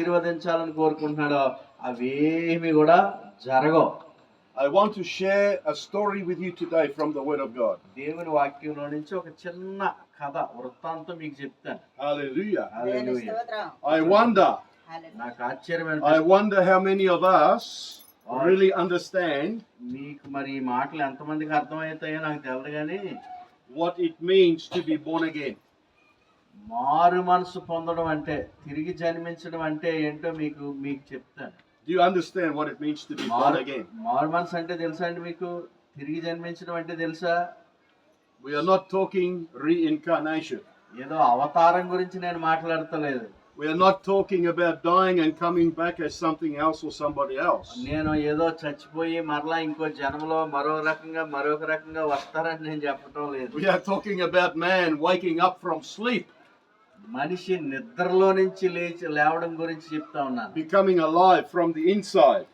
ఆశీర్వదించాలని కోరుకుంటున్నాడో అవేమి కూడా జరగవు. I want to share a story with you today from the Word of God. దేవుని వాక్యంలో నుంచి ఒక చిన్న కథ వృత్తాంతం మీకు చెప్తాను. Hallelujah. హల్లెలూయా. I wonder నాకు ఆశ్చర్యం I wonder how many of us really understand మీకు మరి ఈ మాటలు ఎంతమందికి అర్థమవుతాయో నాకు తెలియదు కానీ what it means to be born again. మారు మనసు పొందడం అంటే, తిరిగి జన్మించడం అంటే ఏంటో మీకు చెప్తాను. Do you understand what it means to be born again? మారు మనసు అంటే తెలుసా అండి మీకు? తిరిగి జన్మించడం అంటే తెలుసా? We are not talking reincarnation. ఏదో అవతారం గురించి నేను మాట్లాడతలేదు. We are not talking about dying and coming back as something else or somebody else. నేను ఏదో చచ్చిపోయి మరలా ఇంకో జన్మలో మరొక రకంగా వస్తారని నేను చెప్పటం లేదు. We are talking about man waking up from sleep, మనిషి నిద్రలో నుంచి లేవడం గురించి చెప్తా ఉన్నాను. becoming alive from the inside.